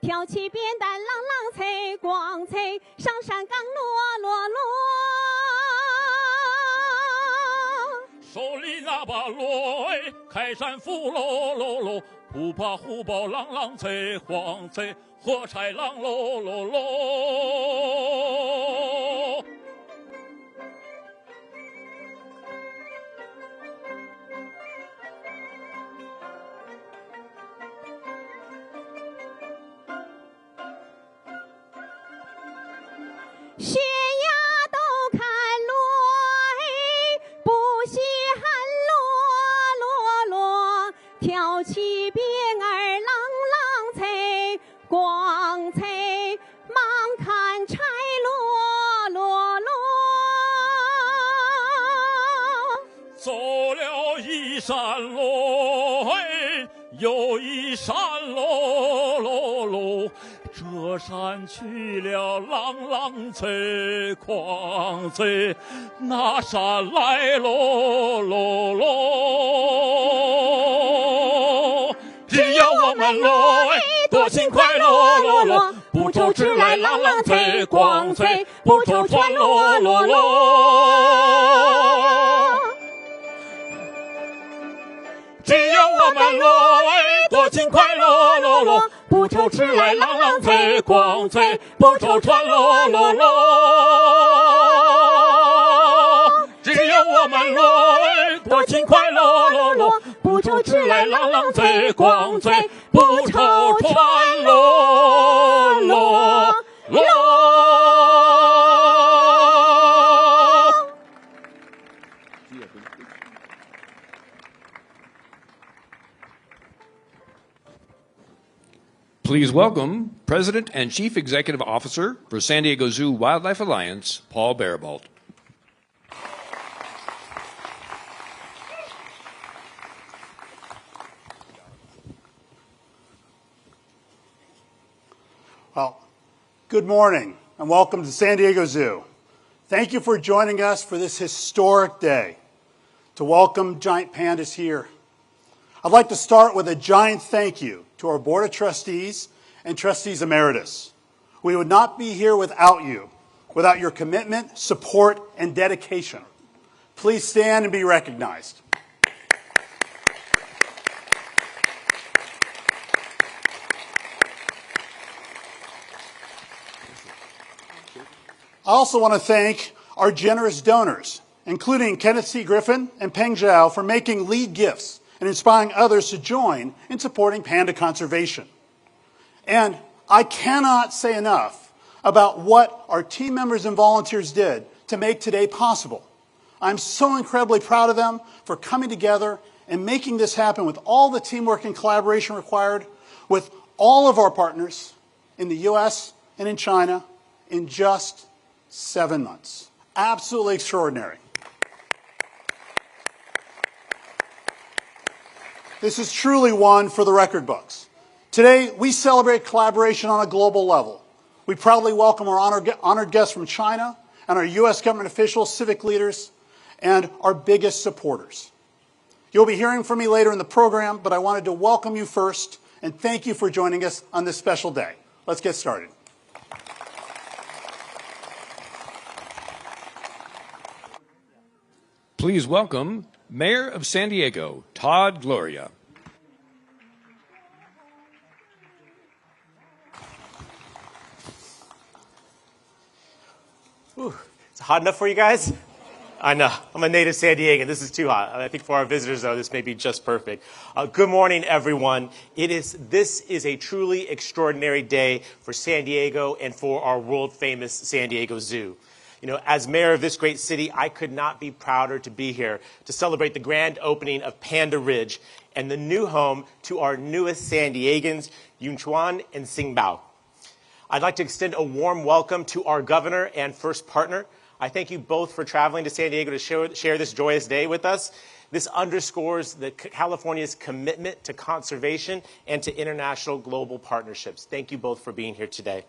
跳起扁担朗朗脆，光脆上山岗落落落。手里拿把锣哎，开山斧喽喽喽，虎爬虎豹朗朗脆，黄脆火柴朗喽喽喽。雪呀都看落哎，不稀罕落落落，跳起鞭儿朗朗脆，光脆忙看柴落落落。走了一山路哎，又一山喽喽喽，这山去了朗朗脆，狂脆那山来喽喽喽。只要我们喽哎，多勤快喽喽喽，不愁吃来朗朗脆，光脆不愁穿喽喽喽。只要我们喽哎，多勤快喽喽喽，不愁吃来朗朗脆，光脆不愁穿喽喽喽。只要我们喽哎，多勤快喽喽喽，不愁吃来朗朗脆，光脆不愁穿喽喽喽。Please welcome President and Chief Executive Officer for San Diego Zoo Wildlife Alliance, Paul Barabalt. Well, good morning and welcome to San Diego Zoo. Thank you for joining us for this historic day to welcome giant pandas here. I'd like to start with a giant thank you to our Board of Trustees and Trustees Emeritus. We would not be here without you, without your commitment, support, and dedication. Please stand and be recognized. I also want to thank our generous donors, including Kenneth C. Griffin and Peng Zhao, for making lead gifts and inspiring others to join in supporting panda conservation. And I cannot say enough about what our team members and volunteers did to make today possible. I'm so incredibly proud of them for coming together and making this happen with all the teamwork and collaboration required with all of our partners in the US and in China in just 7 months. Absolutely extraordinary. This is truly one for the record books. Today, we celebrate collaboration on a global level. We proudly welcome our honored guests from China and our U.S. government officials, civic leaders, and our biggest supporters. You'll be hearing from me later in the program, but I wanted to welcome you first and thank you for joining us on this special day. Let's get started. Please welcome Mayor of San Diego, Todd Gloria. Ooh, is it hot enough for you guys? I know. I'm a native San Diegan. This is too hot. I think for our visitors, though, this may be just perfect. Good morning, everyone. This is a truly extraordinary day for San Diego and for our world-famous San Diego Zoo. You know, as mayor of this great city, I could not be prouder to be here to celebrate the grand opening of Panda Ridge and the new home to our newest San Diegans, Yunchuan and Xingbao. I'd like to extend a warm welcome to our governor and first partner. I thank you both for traveling to San Diego to share this joyous day with us. This underscores California's commitment to conservation and to international global partnerships. Thank you both for being here today.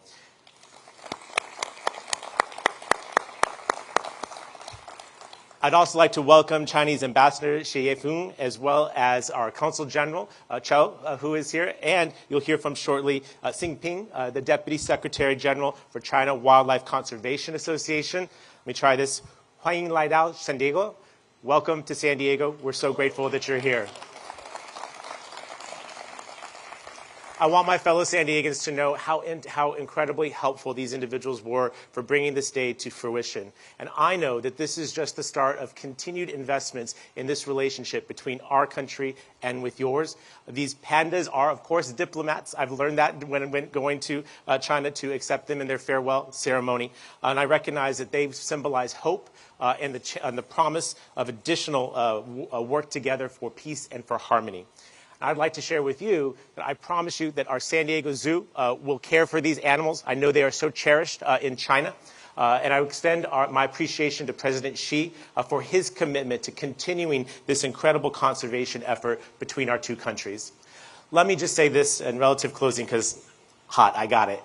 I'd also like to welcome Chinese Ambassador Xie Yefeng, as well as our Consul General, Chou, who is here. And you'll hear from shortly Xing Ping, the Deputy Secretary General for China Wildlife Conservation Association. Let me try this. 欢迎来到 San Diego. Welcome to San Diego. We're so grateful that you're here. I want my fellow San Diegans to know how incredibly helpful these individuals were for bringing this day to fruition. And I know that this is just the start of continued investments in this relationship between our country and with yours. These pandas are, of course, diplomats. I've learned that when going to China to accept them in their farewell ceremony. And I recognize that they symbolize hope and the promise of additional work together for peace and for harmony. I'd like to share with you that I promise you that our San Diego Zoo will care for these animals. I know they are so cherished in China. And I extend my appreciation to President Xi for his commitment to continuing this incredible conservation effort between our two countries. Let me just say this in relative closing, because hot, I got it.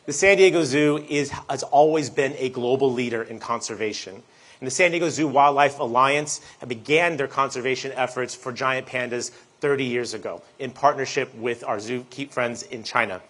The San Diego Zoo has always been a global leader in conservation. And the San Diego Zoo Wildlife Alliance began their conservation efforts for giant pandas 30 years ago in partnership with our zookeep friends in China.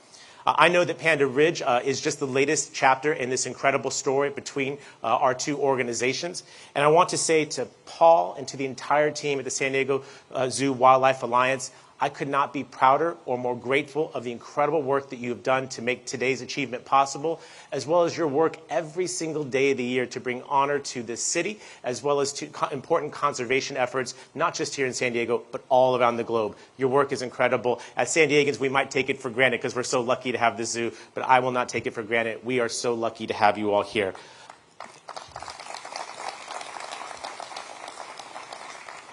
I know that Panda Ridge is just the latest chapter in this incredible story between our two organizations. And I want to say to Paul and to the entire team at the San Diego Zoo Wildlife Alliance, I could not be prouder or more grateful of the incredible work that you have done to make today's achievement possible, as well as your work every single day of the year to bring honor to this city, as well as to important conservation efforts, not just here in San Diego, but all around the globe. Your work is incredible. As San Diegans, we might take it for granted because we're so lucky to have the zoo, but I will not take it for granted. We are so lucky to have you all here.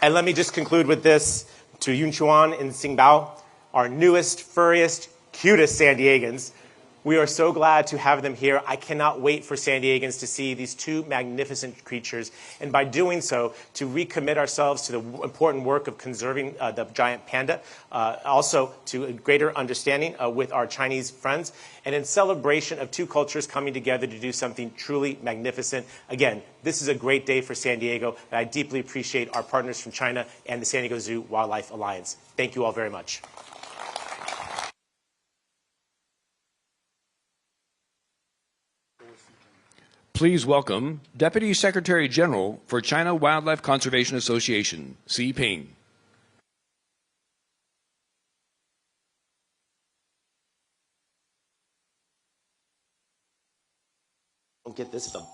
And let me just conclude with this. To Yunchuan and Xingbao, our newest, furriest, cutest San Diegans. We are so glad to have them here. I cannot wait for San Diegans to see these two magnificent creatures, and by doing so, to recommit ourselves to the important work of conserving the giant panda, also to a greater understanding with our Chinese friends, and in celebration of two cultures coming together to do something truly magnificent. Again, this is a great day for San Diego, and I deeply appreciate our partners from China and the San Diego Zoo Wildlife Alliance. Thank you all very much. Please welcome Deputy Secretary General for China Wildlife Conservation Association, Xi Ping. Don't get this done.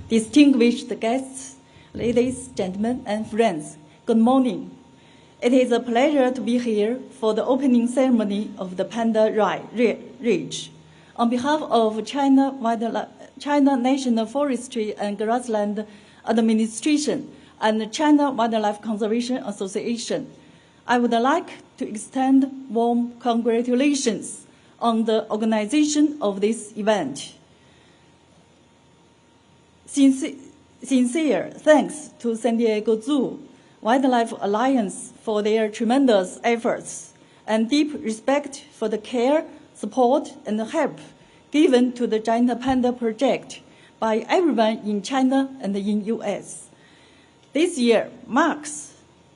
Distinguished guests, ladies, gentlemen, and friends, good morning. It is a pleasure to be here for the opening ceremony of the Panda Ridge. On behalf of China National Forestry and Grassland Administration and China Wildlife Conservation Association, I would like to extend warm congratulations on the organization of this event. Sincere thanks to San Diego Zoo Wildlife Alliance for their tremendous efforts, and deep respect for the care, support, and help given to the Giant Panda project by everyone in China and in US. This year marks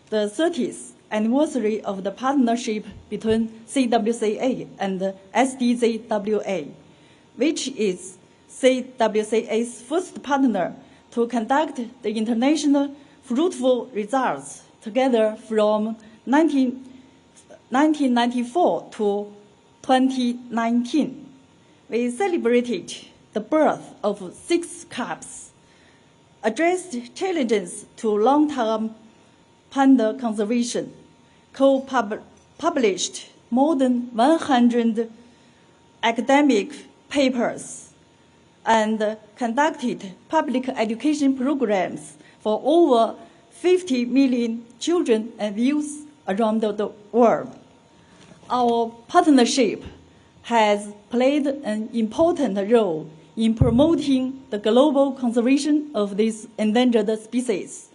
the 30th anniversary of the partnership between CWCA and SDZWA, which is CWCA's first partner to conduct the international fruitful results together from 1994 to 2019. We celebrated the birth of 6 cubs, addressed challenges to long-term panda conservation, co-published more than 100 academic papers, and conducted public education programs for over 50 million children and youth around the world. Our partnership has played an important role in promoting the global conservation of these endangered species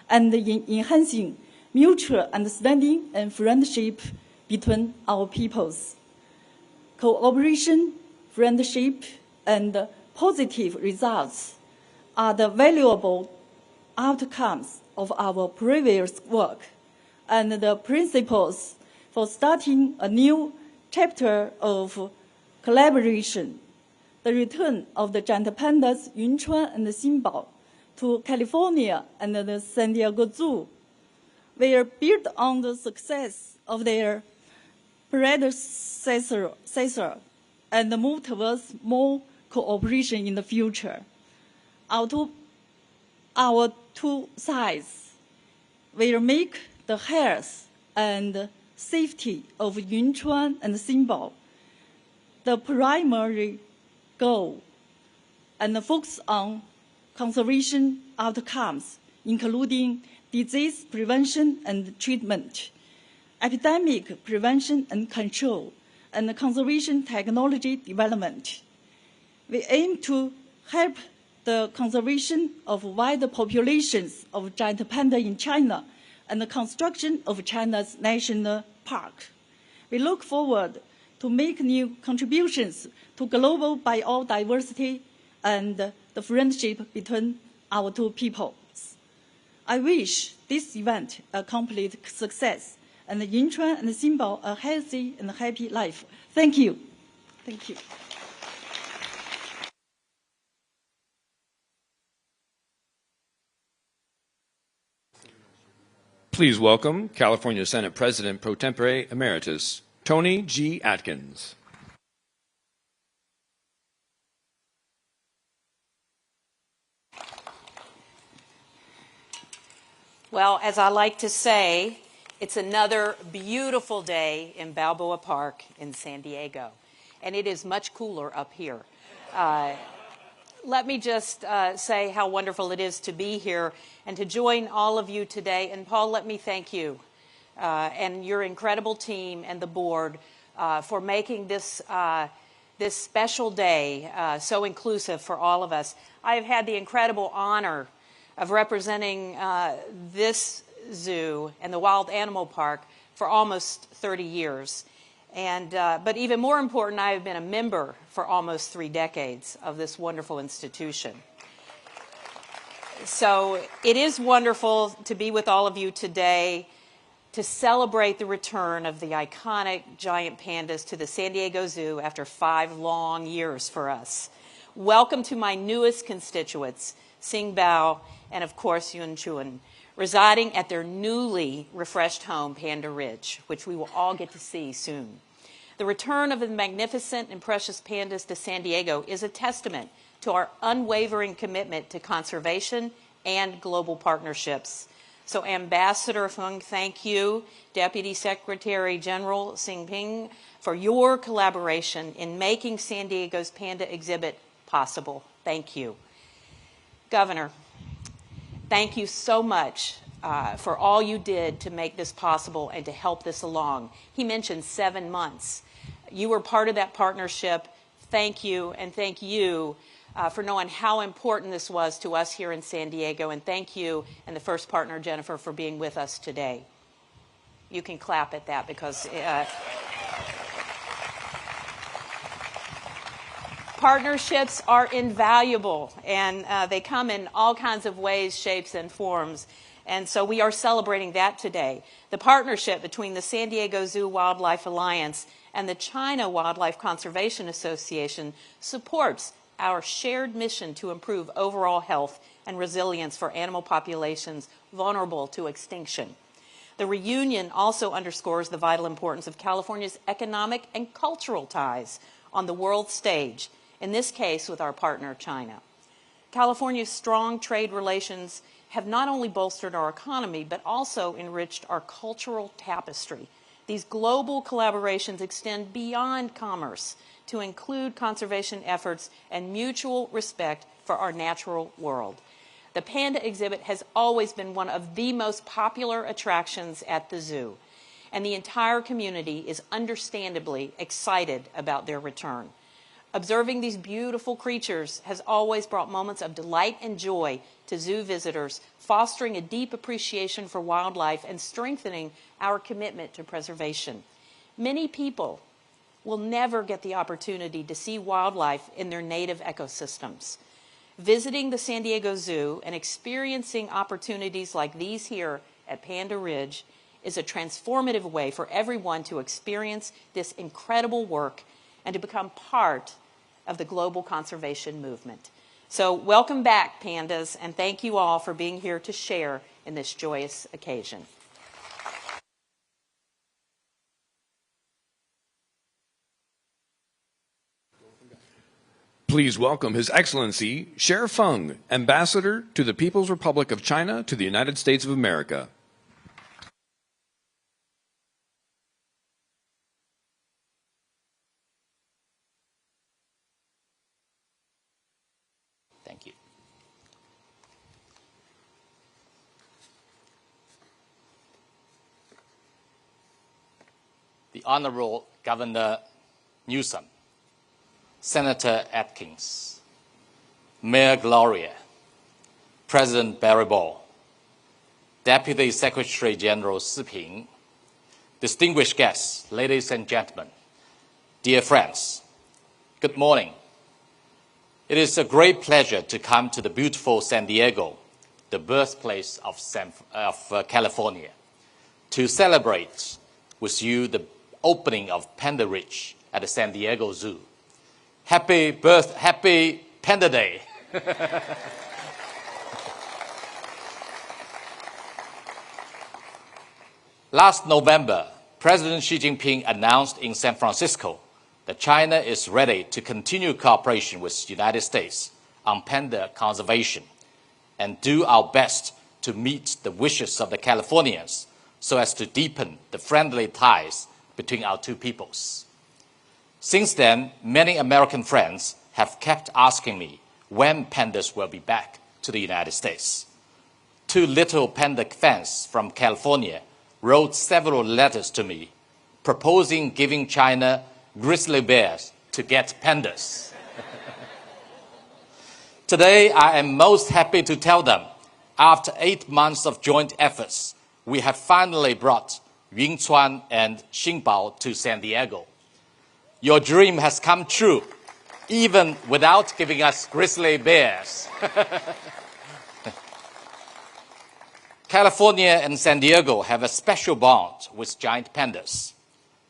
and in enhancing mutual understanding and friendship between our peoples. Cooperation, friendship, and positive results are the valuable outcomes of our previous work and the principles for starting a new chapter of collaboration. The return of the giant pandas Yunchuan and Xinbao to California and the San Diego Zoo will build on the success of their predecessor and move towards more cooperation in the future. Our two sides will make the health and safety of Yunchuan and Xinbao the primary goal and focus on conservation outcomes, including disease prevention and treatment, epidemic prevention and control, and conservation technology development. We aim to help the conservation of wide populations of giant panda in China and the construction of China's national park. We look forward to make new contributions to global biodiversity and the friendship between our two peoples. I wish this event a complete success and Yunchuan and Xinbao a healthy and happy life. Thank you. Thank you. Please welcome California Senate President Pro Tempore Emeritus, Toni G. Atkins. Well, as I like to say, it's another beautiful day in Balboa Park in San Diego, and it is much cooler up here. Let me just say how wonderful it is to be here and to join all of you today. And Paul, let me thank you and your incredible team and the board for making this this special day so inclusive for all of us. I have had the incredible honor of representing this zoo and the Wild Animal Park for almost 30 years. And, but even more important, I have been a member for almost 3 decades of this wonderful institution. So it is wonderful to be with all of you today to celebrate the return of the iconic giant pandas to the San Diego Zoo after 5 long years for us. Welcome to my newest constituents, Xinbao and, of course, Yunchuan, residing at their newly refreshed home, Panda Ridge, which we will all get to see soon. The return of the magnificent and precious pandas to San Diego is a testament to our unwavering commitment to conservation and global partnerships. So Ambassador Feng, thank you. Deputy Secretary General Xingping, for your collaboration in making San Diego's panda exhibit possible. Thank you. Governor, thank you so much for all you did to make this possible and to help this along. He mentioned 7 months. You were part of that partnership. Thank you, and thank you for knowing how important this was to us here in San Diego. And thank you and the first partner, Jennifer, for being with us today. You can clap at that because partnerships are invaluable, and they come in all kinds of ways, shapes, and forms. And so we are celebrating that today. The partnership between the San Diego Zoo Wildlife Alliance and the China Wildlife Conservation Association supports our shared mission to improve overall health and resilience for animal populations vulnerable to extinction. The reunion also underscores the vital importance of California's economic and cultural ties on the world stage, in this case with our partner, China. California's strong trade relations have not only bolstered our economy, but also enriched our cultural tapestry. These global collaborations extend beyond commerce to include conservation efforts and mutual respect for our natural world. The panda exhibit has always been one of the most popular attractions at the zoo, and the entire community is understandably excited about their return. Observing these beautiful creatures has always brought moments of delight and joy to zoo visitors, fostering a deep appreciation for wildlife and strengthening our commitment to preservation. Many people will never get the opportunity to see wildlife in their native ecosystems. Visiting the San Diego Zoo and experiencing opportunities like these here at Panda Ridge is a transformative way for everyone to experience this incredible work and to become part of the global conservation movement. So welcome back, pandas, and thank you all for being here to share in this joyous occasion. Please welcome His Excellency Sher Feng, Ambassador to the People's Republic of China to the United States of America. Thank you. The Honorable Governor Newsom, Senator Atkins, Mayor Gloria, President Barry Ball, Deputy Secretary General Siping, distinguished guests, ladies and gentlemen, dear friends, good morning. It is a great pleasure to come to the beautiful San Diego, the birthplace of California, to celebrate with you the opening of Panda Ridge at the San Diego Zoo. Happy Panda Day. Last November, President Xi Jinping announced in San Francisco that China is ready to continue cooperation with the United States on panda conservation and do our best to meet the wishes of the Californians so as to deepen the friendly ties between our two peoples. Since then, many American friends have kept asking me when pandas will be back to the United States. Two little panda fans from California wrote several letters to me proposing giving China grizzly bears to get pandas. Today, I am most happy to tell them, after 8 months of joint efforts, we have finally brought Yunchuan and Xingbao to San Diego. Your dream has come true, even without giving us grizzly bears. California and San Diego have a special bond with giant pandas.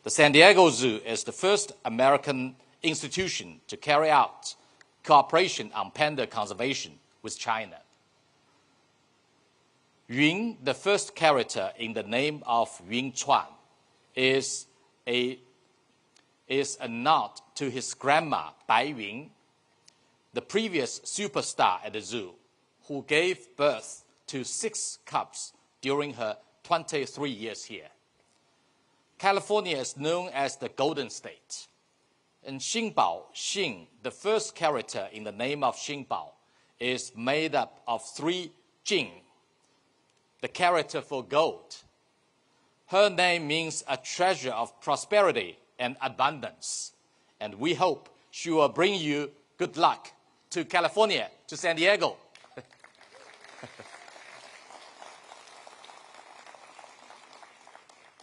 The San Diego Zoo is the first American institution to carry out cooperation on panda conservation with China. Yun, the first character in the name of Yunchuan, is a nod to his grandma, Bai Yun, the previous superstar at the zoo, who gave birth to 6 cubs during her 23 years here. California is known as the Golden State. And Xingbao, Xin, the first character in the name of Xingbao, is made up of 3 Jing, the character for gold. Her name means a treasure of prosperity and abundance. And we hope she will bring you good luck to California, to San Diego.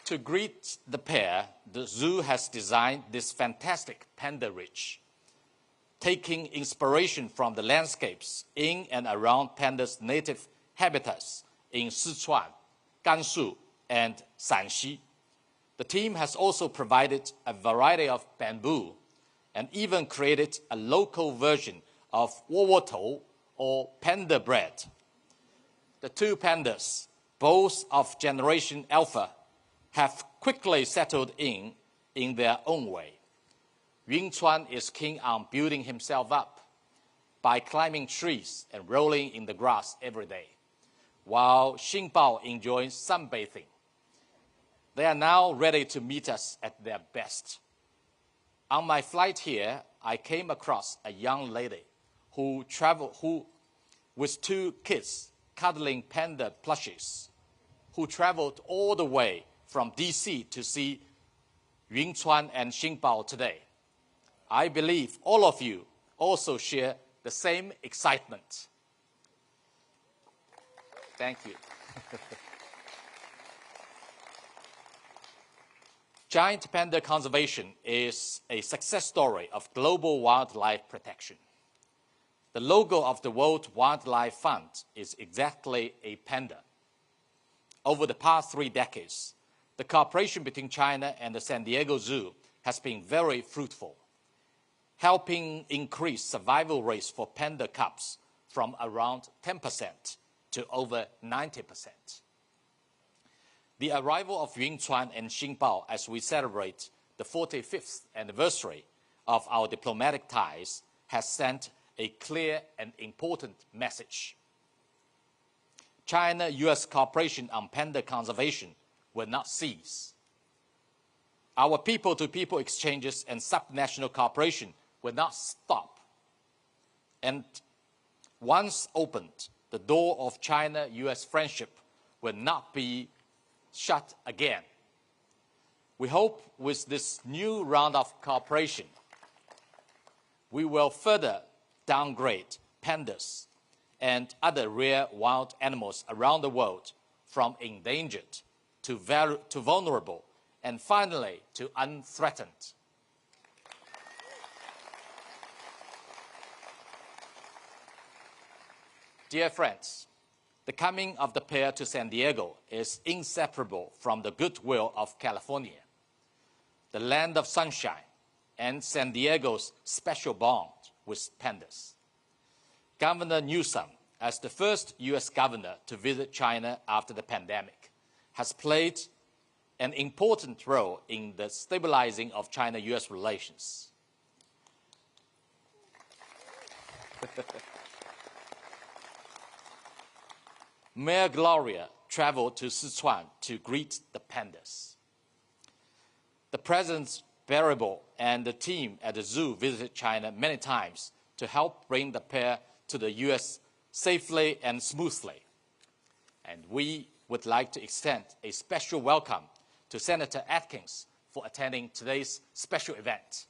To greet the pair, the zoo has designed this fantastic Panda Ridge, taking inspiration from the landscapes in and around pandas' native habitats in Sichuan, Gansu, and Shanxi. The team has also provided a variety of bamboo and even created a local version of wowotou, or panda bread. The 2 pandas, both of Generation Alpha, have quickly settled in their own way. Yunchuan is keen on building himself up by climbing trees and rolling in the grass every day, while Xingbao enjoys sunbathing. They are now ready to meet us at their best. On my flight here, I came across a young lady who with 2 kids cuddling panda plushies, who traveled all the way from DC to see Yunchuan and Xingbao today. I believe all of you also share the same excitement. Thank you. Giant panda conservation is a success story of global wildlife protection. The logo of the World Wildlife Fund is exactly a panda. Over the past 3 decades, the cooperation between China and the San Diego Zoo has been very fruitful, helping increase survival rates for panda cubs from around 10% to over 90%. The arrival of Yunchuan and Xingbao as we celebrate the 45th anniversary of our diplomatic ties has sent a clear and important message. China-US cooperation on panda conservation will not cease. Our people-to-people exchanges and subnational cooperation will not stop. And once opened, the door of China-US friendship will not be shut again. We hope with this new round of cooperation, we will further downgrade pandas and other rare wild animals around the world from endangered to vulnerable and finally to unthreatened. Dear friends, the coming of the pair to San Diego is inseparable from the goodwill of California, the land of sunshine, and San Diego's special bond with pandas. Governor Newsom, as the first U.S. governor to visit China after the pandemic, has played an important role in the stabilizing of China-U.S. relations. Mayor Gloria traveled to Sichuan to greet the pandas. The President's Bearable and the team at the zoo visited China many times to help bring the pair to the U.S. safely and smoothly. And we would like to extend a special welcome to Senator Atkins for attending today's special event.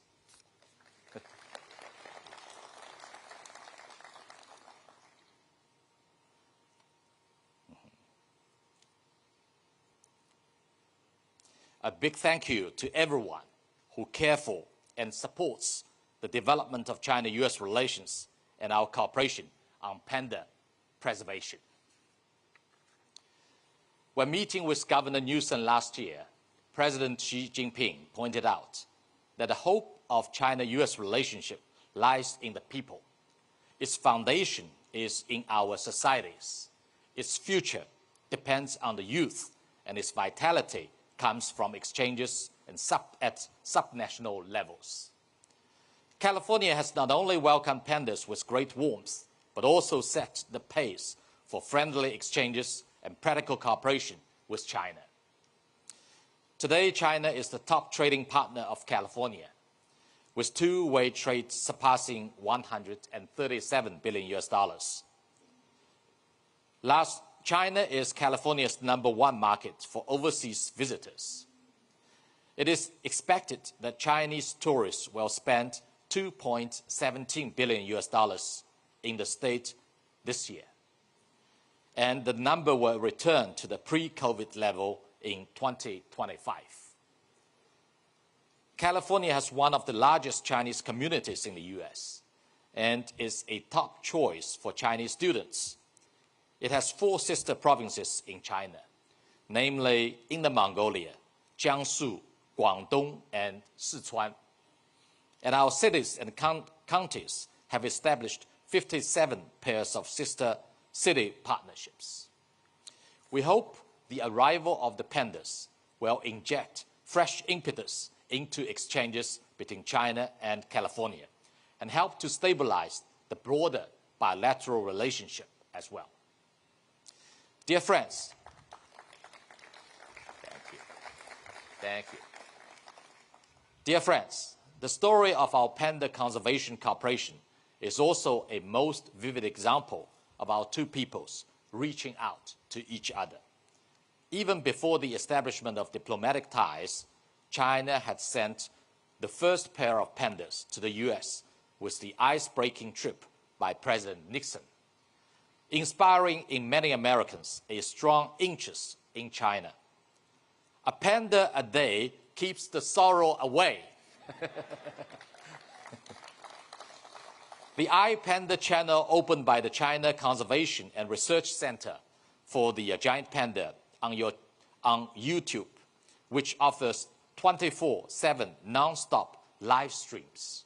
A big thank you to everyone who cares for and supports the development of China-US relations and our cooperation on panda preservation. When meeting with Governor Newsom last year, President Xi Jinping pointed out that the hope of China-US relationship lies in the people. Its foundation is in our societies. Its future depends on the youth, and its vitality comes from exchanges and at subnational levels. California has not only welcomed pandas with great warmth, but also set the pace for friendly exchanges and practical cooperation with China. Today, China is the top trading partner of California, with two-way trade surpassing $137 billion. China is California's #1 market for overseas visitors. It is expected that Chinese tourists will spend $2.17 billion in the state this year, and the number will return to the pre-COVID level in 2025. California has one of the largest Chinese communities in the U.S. and is a top choice for Chinese students. It has 4 sister provinces in China, namely Inner Mongolia, Jiangsu, Guangdong, and Sichuan. And our cities and counties have established 57 pairs of sister city partnerships. We hope the arrival of the pandas will inject fresh impetus into exchanges between China and California and help to stabilize the broader bilateral relationship as well. Dear friends, thank you. Dear friends, the story of our panda conservation cooperation is also a most vivid example of our two peoples reaching out to each other. Even before the establishment of diplomatic ties, China had sent the first pair of pandas to the US was the ice-breaking trip by President Nixon, inspiring in many Americans a strong interest in China. A panda a day keeps the sorrow away. The iPanda channel opened by the China Conservation and Research Center for the giant panda on YouTube, which offers 24/7 non-stop live streams,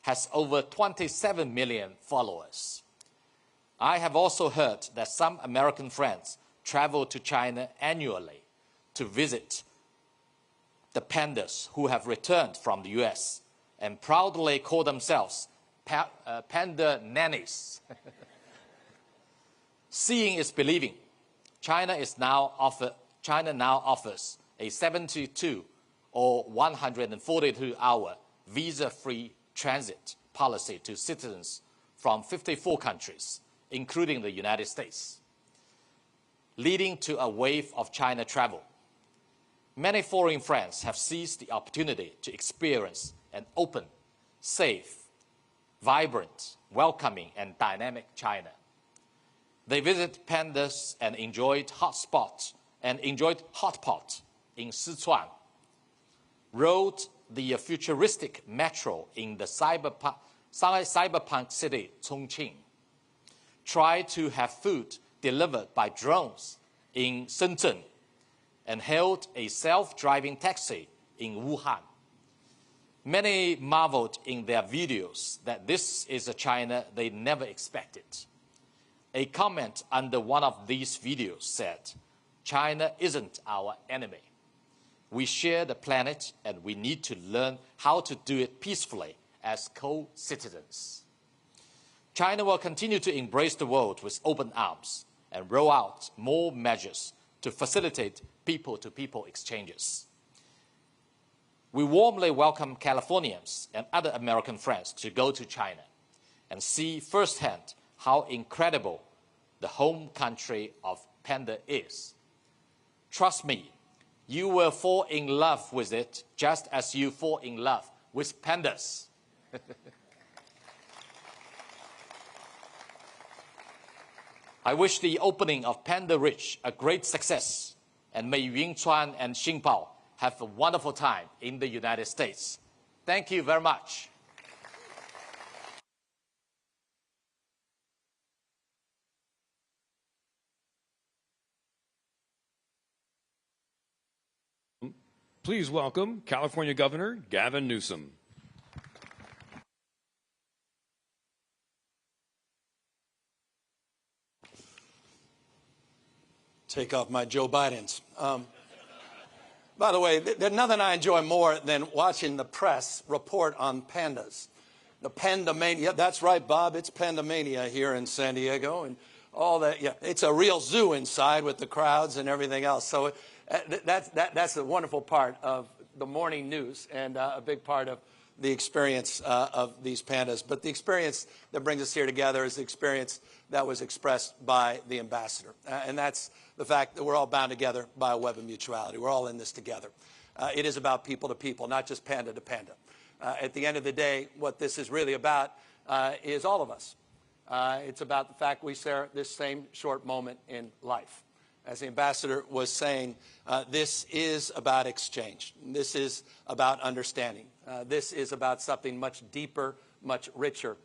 has over 27 million followers. I have also heard that some American friends travel to China annually to visit the pandas who have returned from the US and proudly call themselves panda nannies. Seeing is believing. China now offers a 72 or 142-hour visa-free transit policy to citizens from 54 countries, including the United States, leading to a wave of China travel. Many foreign friends have seized the opportunity to experience an open, safe, vibrant, welcoming, and dynamic China. They visit pandas and enjoyed hot pot in Sichuan, rode the futuristic metro in the cyberpunk city Chongqing, tried to have food delivered by drones in Shenzhen, and hailed a self-driving taxi in Wuhan. Many marveled in their videos that this is a China they never expected. A comment under one of these videos said, "China isn't our enemy. We share the planet and we need to learn how to do it peacefully as co-citizens." China will continue to embrace the world with open arms and roll out more measures to facilitate people-to-people exchanges. We warmly welcome Californians and other American friends to go to China and see firsthand how incredible the home country of panda is. Trust me, you will fall in love with it just as you fall in love with pandas. I wish the opening of Panda Ridge a great success, and may Yingchuan and Xingbao have a wonderful time in the United States. Thank you very much. Please welcome California Governor Gavin Newsom. Take off my Joe Bidens. By the way, there's nothing I enjoy more than watching the press report on pandas. The Pandamania, that's right, Bob, it's Pandamania here in San Diego, and all that. Yeah, it's a real zoo inside with the crowds and everything else. So that's the wonderful part of the morning news, and a big part of the experience of these pandas. But the experience that brings us here together is the experience that was expressed by the ambassador. And that's the fact that we're all bound together by a web of mutuality. We're all in this together. It is about people to people, not just panda to panda. At the end of the day, what this is really about is all of us. It's about the fact we share this same short moment in life. As the ambassador was saying, this is about exchange. This is about understanding. This is about something much deeper, much richer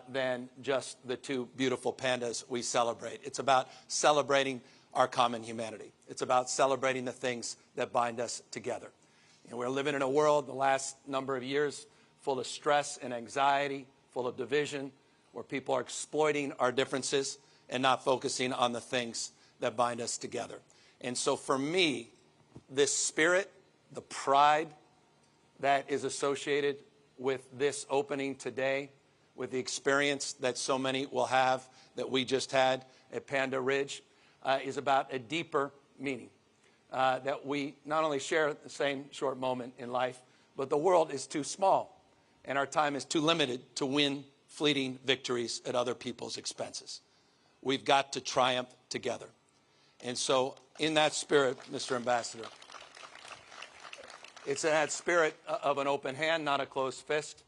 than just the two beautiful pandas we celebrate. It's about celebrating our common humanity. It's about celebrating the things that bind us together. And we're living in a world the last number of years full of stress and anxiety, full of division, where people are exploiting our differences and not focusing on the things that bind us together. And so for me, this spirit, the pride that is associated with this opening today, with the experience that so many will have that we just had at Panda Ridge, is about a deeper meaning. That we not only share the same short moment in life, but the world is too small and our time is too limited to win fleeting victories at other people's expenses. We've got to triumph together. And so in that spirit, Mr. Ambassador, It's in that spirit of an open hand, not a closed fist.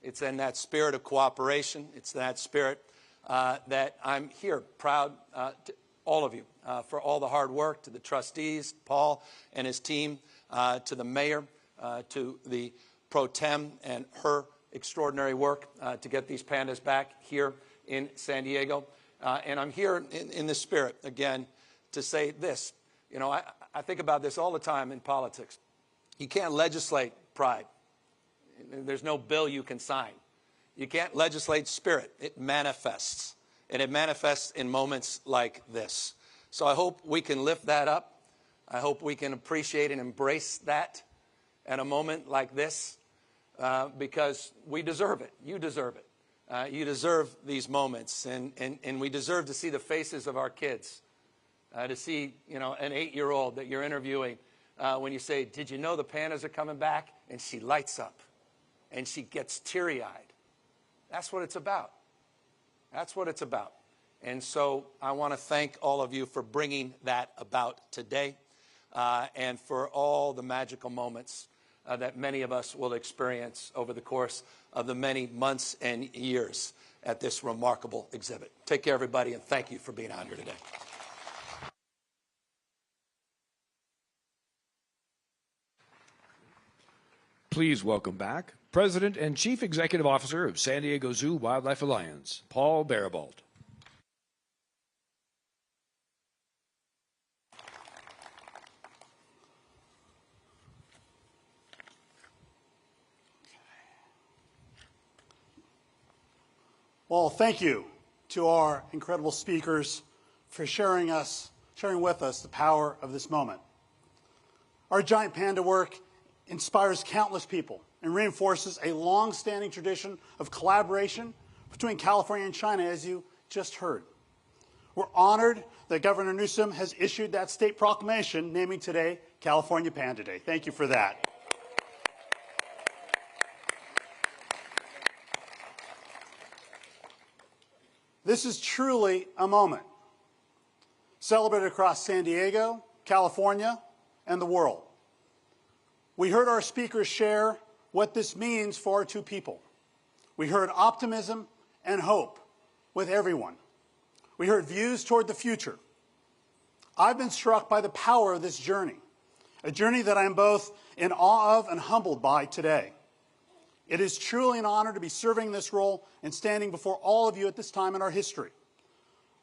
It's in that spirit of cooperation. It's that spirit that I'm here, proud to all of you, for all the hard work, to the trustees, Paul and his team, to the mayor, to the pro tem and her extraordinary work to get these pandas back here in San Diego. And I'm here in the spirit, again, to say this. You know, I think about this all the time in politics. You can't legislate pride. There's no bill you can sign. You can't legislate spirit. It manifests. And it manifests in moments like this. So I hope we can lift that up. I hope we can appreciate and embrace that at a moment like this, because we deserve it. You deserve it. You deserve these moments. And we deserve to see the faces of our kids, to see, you know, an 8-year-old that you're interviewing when you say, did you know the pandas are coming back? And she lights up and she gets teary-eyed. That's what it's about. That's what it's about. And so I want to thank all of you for bringing that about today, and for all the magical moments that many of us will experience over the course of the many months and years at this remarkable exhibit. Take care, everybody, and thank you for being out here today. Please welcome back President and Chief Executive Officer of San Diego Zoo Wildlife Alliance, Paul Barabalt. Well, thank you to our incredible speakers for sharing with us the power of this moment. Our giant panda work inspires countless people and reinforces a long-standing tradition of collaboration between California and China, as you just heard. We're honored that Governor Newsom has issued that state proclamation naming today California Panda Day. Thank you for that. This is truly a moment celebrated across San Diego, California, and the world. We heard our speakers share what this means for our two people. We heard optimism and hope with everyone. We heard views toward the future. I've been struck by the power of this journey, a journey that I am both in awe of and humbled by today. It is truly an honor to be serving this role and standing before all of you at this time in our history.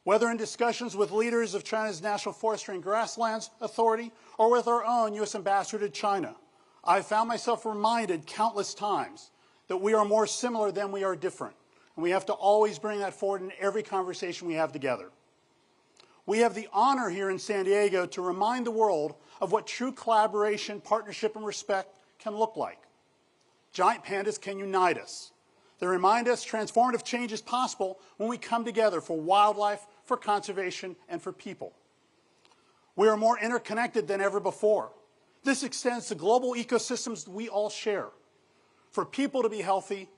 Whether in discussions with leaders of China's National Forestry and Grasslands Authority or with our own U.S. Ambassador to China, I've found myself reminded countless times that we are more similar than we are different. And we have to always bring that forward in every conversation we have together. We have the honor here in San Diego to remind the world of what true collaboration, partnership, and respect can look like. Giant pandas can unite us. They remind us transformative change is possible when we come together for wildlife, for conservation, and for people. We are more interconnected than ever before. This extends to global ecosystems we all share. For people to be healthy,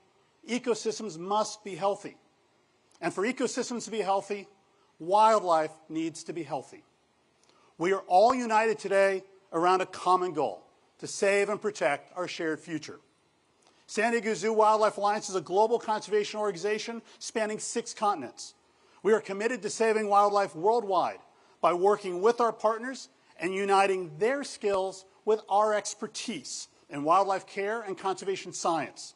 ecosystems must be healthy. And for ecosystems to be healthy, wildlife needs to be healthy. We are all united today around a common goal, to save and protect our shared future. San Diego Zoo Wildlife Alliance is a global conservation organization spanning 6 continents. We are committed to saving wildlife worldwide by working with our partners and uniting their skills with our expertise in wildlife care and conservation science.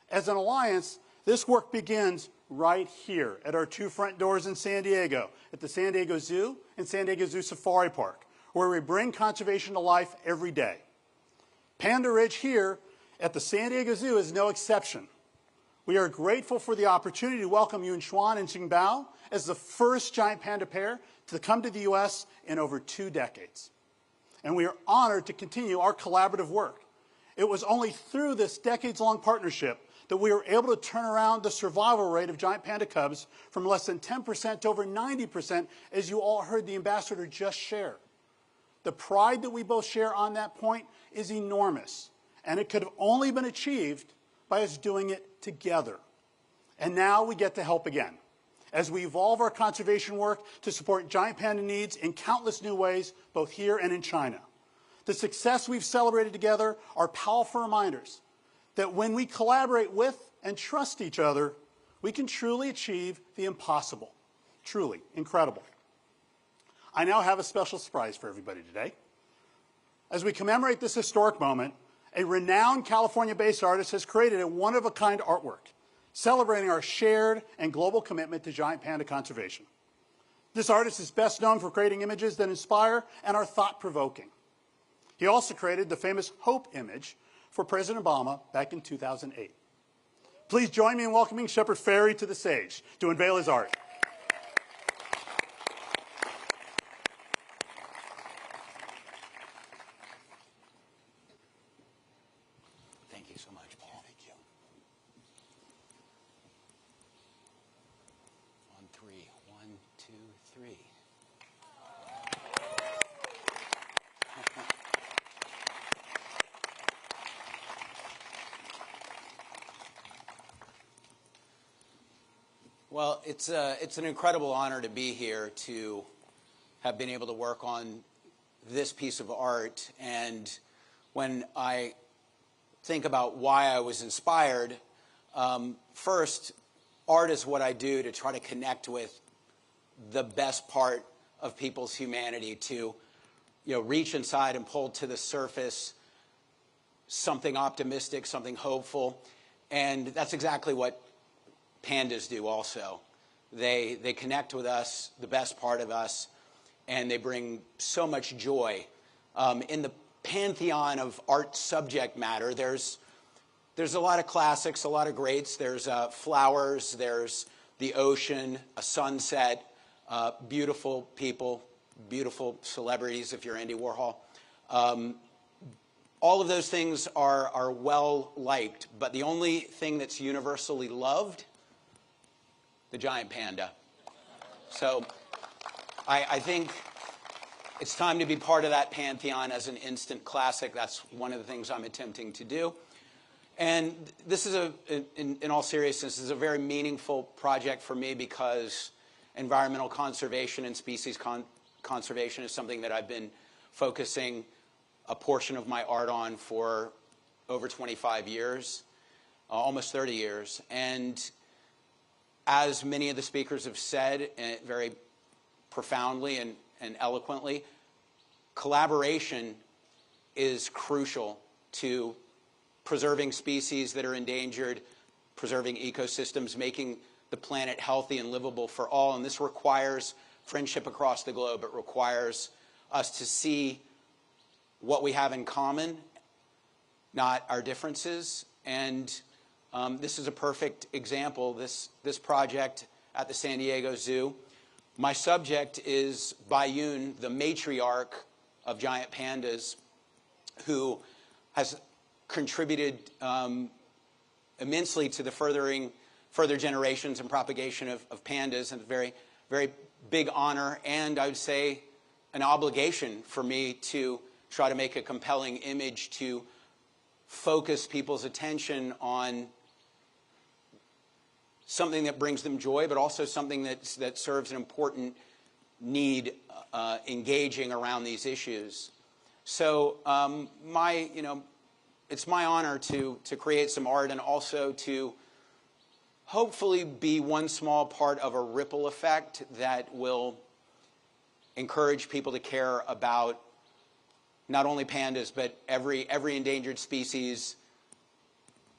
As an alliance, this work begins right here at our 2 front doors in San Diego, at the San Diego Zoo and San Diego Zoo Safari Park, where we bring conservation to life every day. Panda Ridge here at the San Diego Zoo is no exception. We are grateful for the opportunity to welcome Yun Xuan and Qingbao as the first giant panda pair to come to the U.S. in over 2 decades. And we are honored to continue our collaborative work. It was only through this decades-long partnership that we were able to turn around the survival rate of giant panda cubs from less than 10% to over 90%, as you all heard the ambassador just share. The pride that we both share on that point is enormous, and it could have only been achieved by us doing it together. And now we get to help again, as we evolve our conservation work to support giant panda needs in countless new ways, both here and in China. the success we've celebrated together are powerful reminders that when we collaborate with and trust each other, we can truly achieve the impossible. Truly incredible. I now have a special surprise for everybody today. As we commemorate this historic moment, a renowned California-based artist has created a one-of-a-kind artwork celebrating our shared and global commitment to giant panda conservation. This artist is best known for creating images that inspire and are thought-provoking. He also created the famous Hope image for President Obama back in 2008. Please join me in welcoming Shepard Fairey to the stage to unveil his art. Thank you so much, Paul. Thank you. On three. 1, 2, 3. Well, it's an incredible honor to be here, to have been able to work on this piece of art. And when I think about why I was inspired, first, art is what I do to try to connect with the best part of people's humanity, to reach inside and pull to the surface something optimistic, something hopeful. And that's exactly what pandas do also. They connect with us, the best part of us, and they bring so much joy. In the pantheon of art subject matter, there's a lot of classics, a lot of greats. There's flowers, there's the ocean, a sunset, beautiful people, beautiful celebrities if you're Andy Warhol. All of those things are well liked, but the only thing that's universally loved, the giant panda. So I think it's time to be part of that pantheon as an instant classic. That's one of the things I'm attempting to do. And this is in all seriousness, this is a very meaningful project for me, because environmental conservation and species conservation is something that I've been focusing a portion of my art on for over 25 years, almost 30 years. And as many of the speakers have said very profoundly and eloquently, collaboration is crucial to preserving species that are endangered, preserving ecosystems, making the planet healthy and livable for all. And this requires friendship across the globe. It requires us to see what we have in common, not our differences. And this is a perfect example, this project at the San Diego Zoo. My subject is Bayun, the matriarch of giant pandas, who has contributed immensely to the further generations and propagation of pandas, and a very, very big honor, and I would say an obligation for me to try to make a compelling image to focus people's attention on something that brings them joy, but also something that serves an important need engaging around these issues. So it's my honor to create some art, and also to hopefully be one small part of a ripple effect that will encourage people to care about not only pandas, but every endangered species,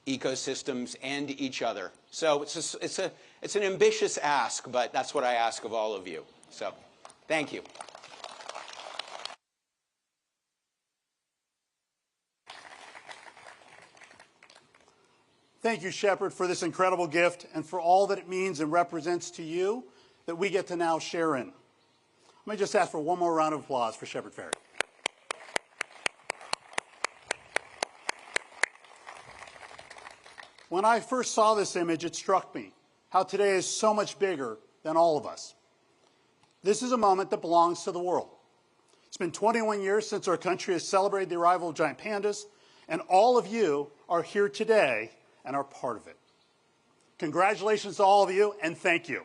ecosystems, and each other. So it's an ambitious ask, but that's what I ask of all of you. So thank you. Thank you, Shepard, for this incredible gift and for all that it means and represents to you that we get to now share in. Let me just ask for one more round of applause for Shepard Fairey. When I first saw this image, it struck me how today is so much bigger than all of us. This is a moment that belongs to the world. It's been 21 years since our country has celebrated the arrival of giant pandas, and all of you are here today and are part of it. Congratulations to all of you, and thank you.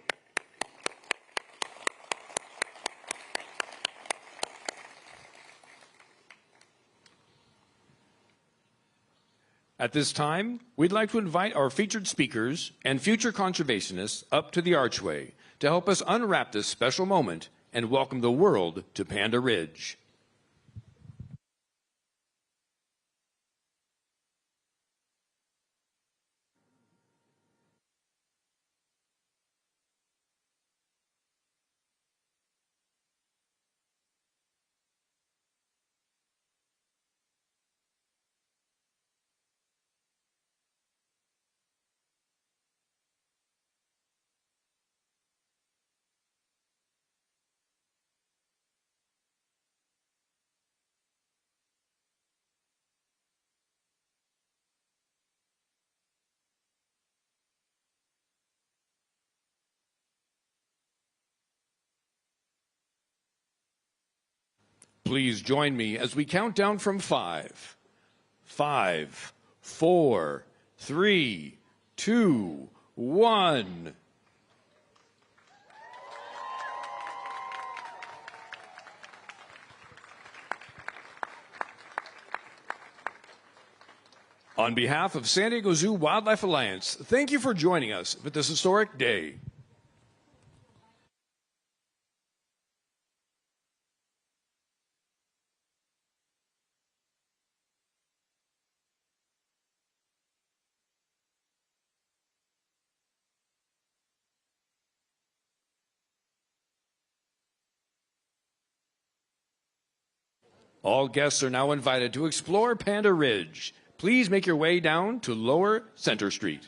At this time, we'd like to invite our featured speakers and future conservationists up to the archway to help us unwrap this special moment and welcome the world to Panda Ridge. Please join me as we count down from 5. 5, 4, 3, 2, 1. On behalf of San Diego Zoo Wildlife Alliance, thank you for joining us for this historic day. All guests are now invited to explore Panda Ridge. Please make your way down to Lower Center Street.